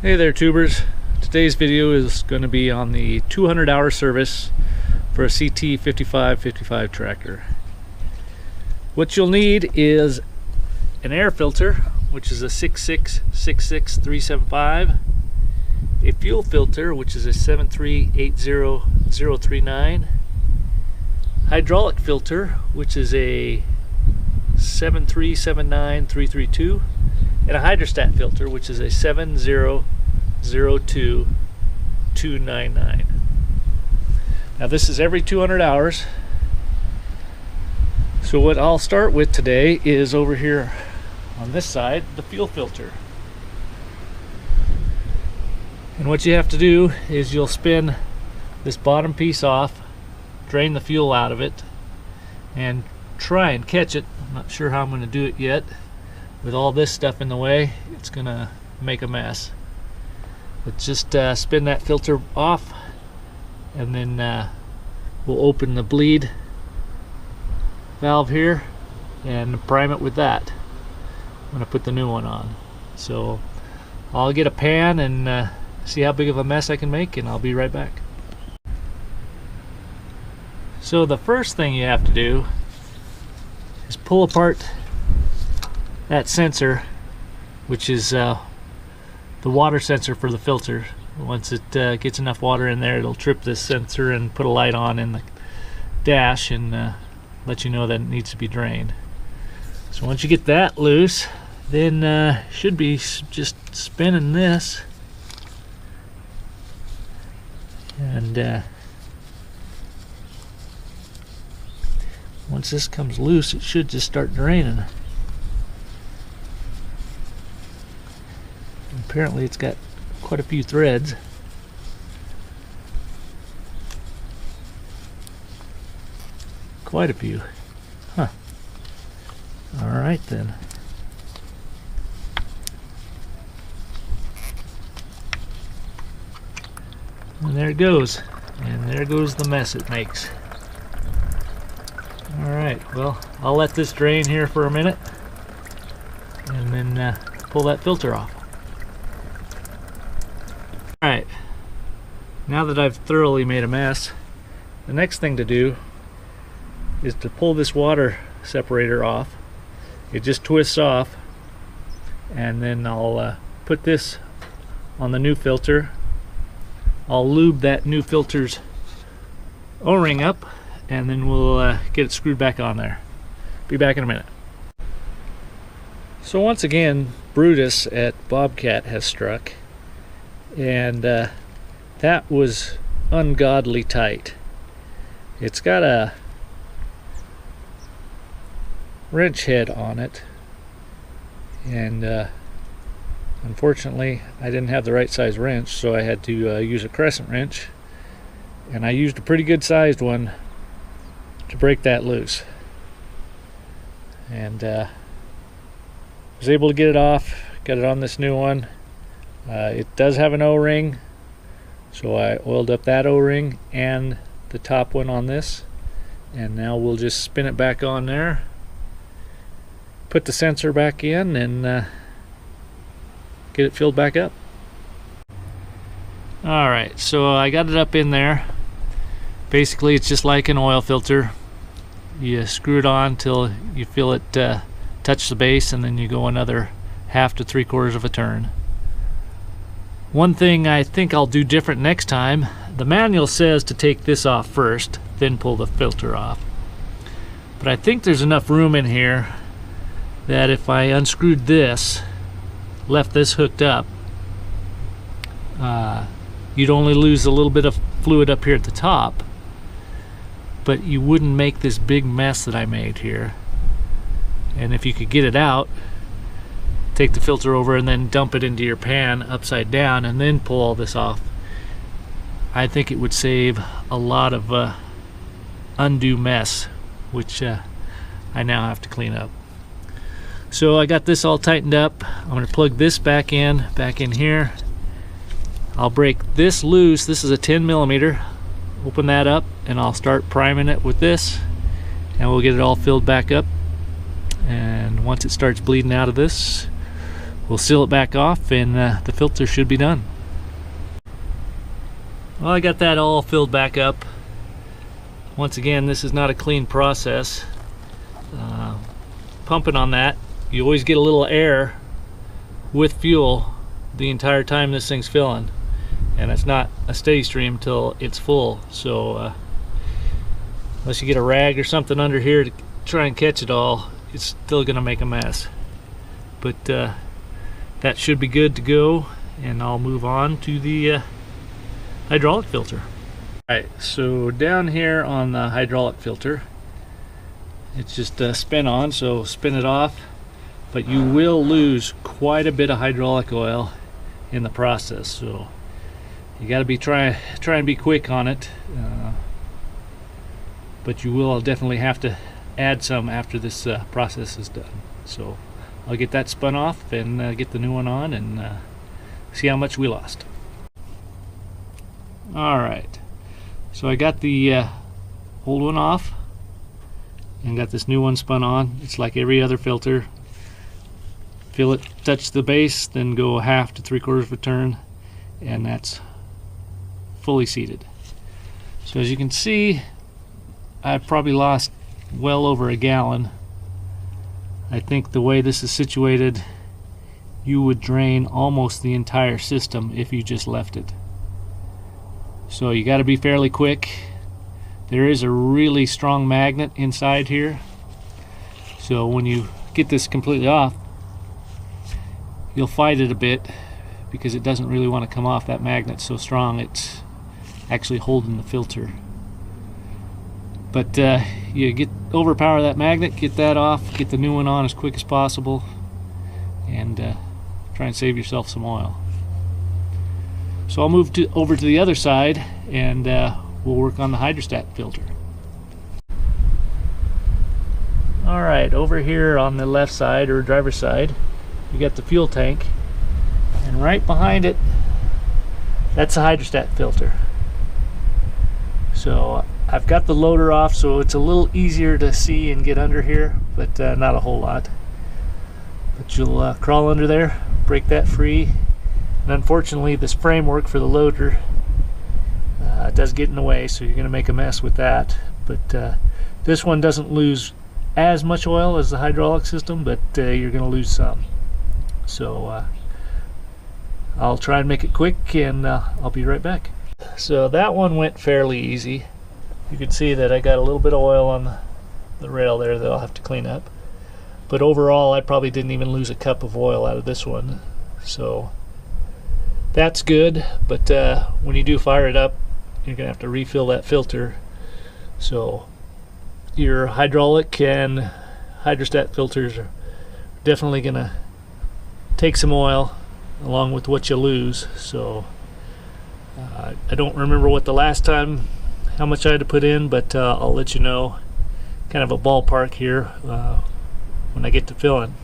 Hey there, tubers. Today's video is going to be on the 200-hour service for a CT 5555 tractor. What you'll need is an air filter, which is a 6666375, a fuel filter, which is a 7380039, hydraulic filter, which is a 7379332, and a hydrostat filter, which is a 7002299. Now this is every 200 hours. So what I'll start with today is over here on this side, the fuel filter. And what you have to do is you'll spin this bottom piece off, drain the fuel out of it, and try and catch it. I'm not sure how I'm going to do it yet. With all this stuff in the way, it's going to make a mess. But just spin that filter off, and then we'll open the bleed valve here and prime it with that. I'm going to put the new one on. So I'll get a pan and see how big of a mess I can make, and I'll be right back. So the first thing you have to do is pull apart that sensor, which is the water sensor for the filter. Once it gets enough water in there, it'll trip this sensor and put a light on in the dash and let you know that it needs to be drained. So once you get that loose, then should be just spinning this, and once this comes loose, it should just start draining. Apparently it's got quite a few threads. Quite a few. Huh. Alright then. And there it goes. And there goes the mess it makes. Alright, well, I'll let this drain here for a minute and then pull that filter off. Alright, now that I've thoroughly made a mess, the next thing to do is to pull this water separator off. It just twists off, and then I'll put this on the new filter. I'll lube that new filter's O-ring up, and then we'll get it screwed back on there. Be back in a minute. So once again, Brutus at Bobcat has struck, and that was ungodly tight. It's got a wrench head on it, and unfortunately I didn't have the right size wrench, so I had to use a crescent wrench, and I used a pretty good sized one to break that loose, and was able to get it off. Got it on this new one. It does have an O-ring, so I oiled up that O-ring and the top one on this, and now we'll just spin it back on there, put the sensor back in, and get it filled back up. Alright, so I got it up in there. Basically it's just like an oil filter. You screw it on till you feel it touch the base, and then you go another 1/2 to 3/4 of a turn. One thing I think I'll do different next time, the manual says to take this off first, then pull the filter off. But I think there's enough room in here that if I unscrewed this, left this hooked up, you'd only lose a little bit of fluid up here at the top, but you wouldn't make this big mess that I made here. And if you could get it out, take the filter over and then dump it into your pan upside down and then pull all this off, I think it would save a lot of undue mess, which I now have to clean up. So I got this all tightened up. I'm going to plug this back in here. I'll break this loose. This is a 10mm. Open that up, and I'll start priming it with this, and we'll get it all filled back up. And once it starts bleeding out of this, we'll seal it back off, and the filter should be done. Well, I got that all filled back up. Once again, this is not a clean process. Pumping on that, you always get a little air with fuel the entire time this thing's filling, and it's not a steady stream till it's full. So unless you get a rag or something under here to try and catch it all, it's still gonna make a mess. But that should be good to go, and I'll move on to the hydraulic filter. Alright, so down here on the hydraulic filter, it's just spin on, so spin it off, but you will lose quite a bit of hydraulic oil in the process, so you got to be try and be quick on it, but you will definitely have to add some after this process is done. So I'll get that spun off and get the new one on and see how much we lost. Alright, so I got the old one off and got this new one spun on. It's like every other filter. Feel it touch the base, then go 1/2 to 3/4 of a turn, and that's fully seated. So as you can see, I've probably lost well over a gallon. I think the way this is situated, you would drain almost the entire system if you just left it. So you got to be fairly quick. There is a really strong magnet inside here, so when you get this completely off, you'll fight it a bit because it doesn't really want to come off. That magnet's so strong it's actually holding the filter. But you overpower that magnet, get that off, get the new one on as quick as possible, and try and save yourself some oil. So I'll move over to the other side, and we'll work on the hydrostat filter. Alright, over here on the left side, or driver's side, you got the fuel tank, and right behind it, that's the hydrostat filter. So I've got the loader off, so it's a little easier to see and get under here, but not a whole lot. But you'll crawl under there, break that free, and unfortunately this framework for the loader does get in the way, so you're going to make a mess with that. But this one doesn't lose as much oil as the hydraulic system, but you're going to lose some. So I'll try and make it quick, and I'll be right back. So that one went fairly easy. You can see that I got a little bit of oil on the rail there that I'll have to clean up. But overall, I probably didn't even lose a cup of oil out of this one. So that's good, but when you do fire it up, you're going to have to refill that filter. So your hydraulic and hydrostat filters are definitely going to take some oil along with what you lose. So I don't remember what the last time, how much I had to put in, but I'll let you know, kind of a ballpark here when I get to filling.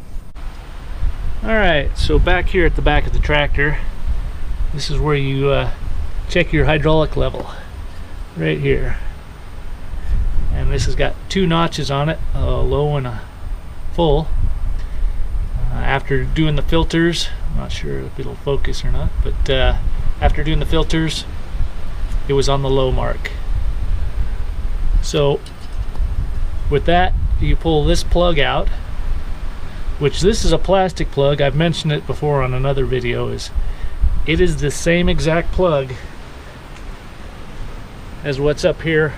Alright, so back here at the back of the tractor, this is where you check your hydraulic level, right here. And this has got 2 notches on it, a low and a full. After doing the filters, I'm not sure if it'll focus or not, but after doing the filters, it was on the low mark. So with that, you pull this plug out, which this is a plastic plug. I've mentioned it before on another video. It is the same exact plug as what's up here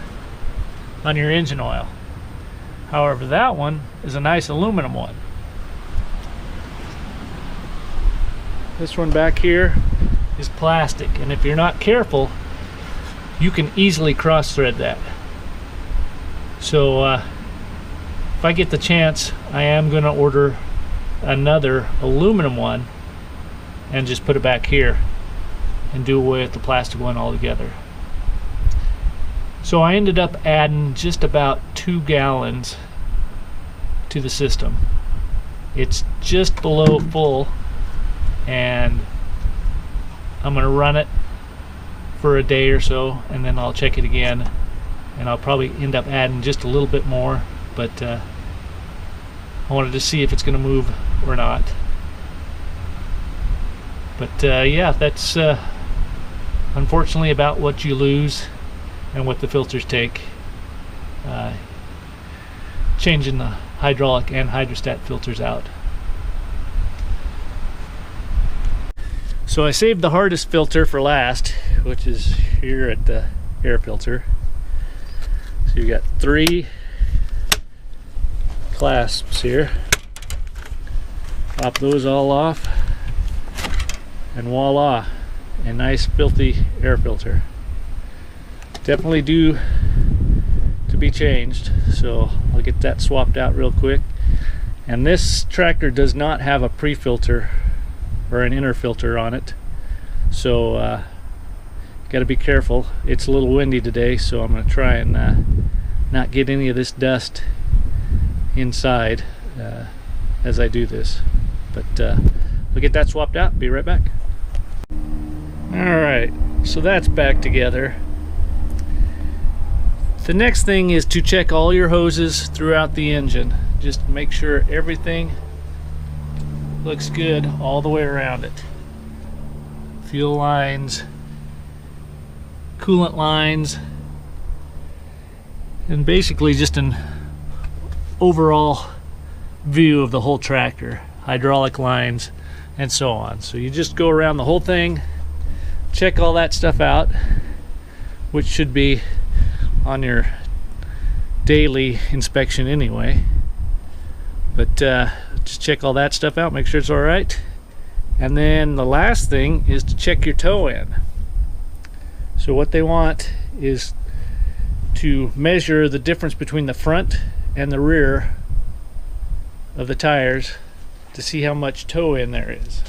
on your engine oil. However, that one is a nice aluminum one. This one back here is plastic, and if you're not careful, you can easily cross thread that. So if I get the chance, I am going to order another aluminum one and just put it back here and do away with the plastic one altogether. So I ended up adding just about 2 gallons to the system. It's just below full, and I'm going to run it for a day or so, and then I'll check it again, and I'll probably end up adding just a little bit more, but I wanted to see if it's going to move or not. But yeah, that's unfortunately about what you lose and what the filters take. Changing the hydraulic and hydrostat filters out. So I saved the hardest filter for last, which is here at the air filter. So you've got 3 clasps here. Pop those all off, and voila, a nice filthy air filter. Definitely due to be changed, so I'll get that swapped out real quick. And this tractor does not have a pre-filter or an inner filter on it, so got to be careful. It's a little windy today, so I'm going to try and not get any of this dust inside as I do this. But we'll get that swapped out. Be right back. Alright, so that's back together. The next thing is to check all your hoses throughout the engine. Just make sure everything looks good all the way around it. Fuel lines, coolant lines, and basically just an overall view of the whole tractor, hydraulic lines, and so on. So you just go around the whole thing, check all that stuff out, which should be on your daily inspection anyway. But just check all that stuff out, make sure it's all right. And then the last thing is to check your toe in. So what they want is to measure the difference between the front and the rear of the tires to see how much toe in there is.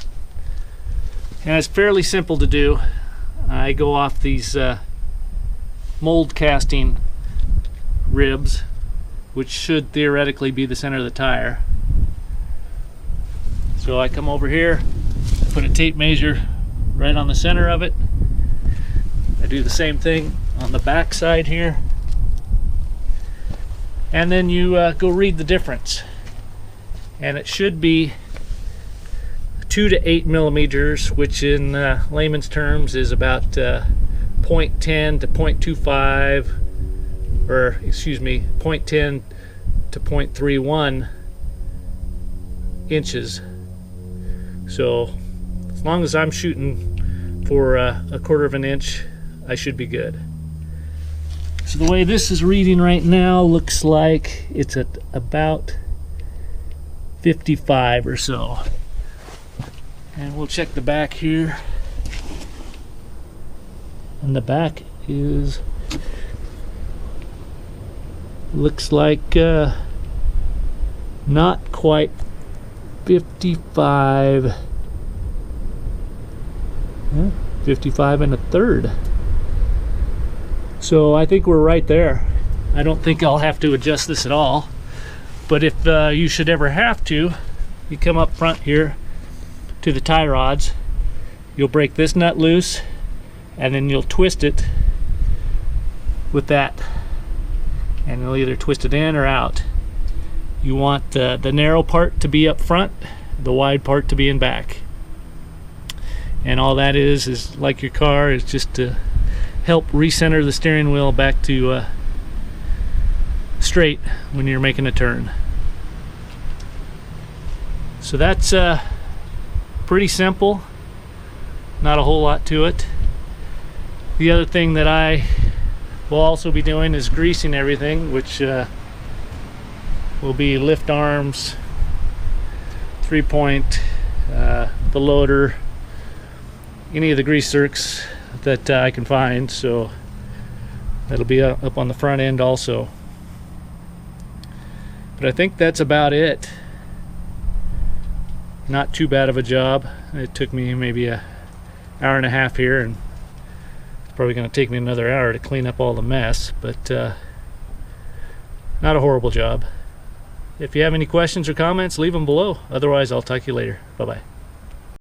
And it's fairly simple to do. I go off these mold casting ribs, which should theoretically be the center of the tire. So I come over here, put a tape measure right on the center of it. I do the same thing on the back side here, and then you go read the difference, and it should be 2 to 8 millimeters, which in layman's terms is about 0.10 to 0.25, or excuse me, 0.10 to 0.31 inches. So as long as I'm shooting for a 1/4 of an inch, I should be good. So the way this is reading right now looks like it's at about 55 or so. And we'll check the back here. And the back is, looks like not quite 55. 55 1/3. So I think we're right there. I don't think I'll have to adjust this at all. But if you should ever have to, you come up front here to the tie rods, you'll break this nut loose, and then you'll twist it with that, and you'll either twist it in or out. You want the narrow part to be up front, the wide part to be in back. And all that is like your car, is just to help recenter the steering wheel back to straight when you're making a turn. So that's pretty simple, not a whole lot to it. The other thing that I will also be doing is greasing everything, which will be lift arms, 3-point, the loader, any of the grease zerks that I can find. So that'll be up on the front end also. But I think that's about it. Not too bad of a job. It took me maybe an hour and a half here, and it's probably going to take me another hour to clean up all the mess, but not a horrible job. If you have any questions or comments, leave them below. Otherwise, I'll talk to you later. Bye-bye.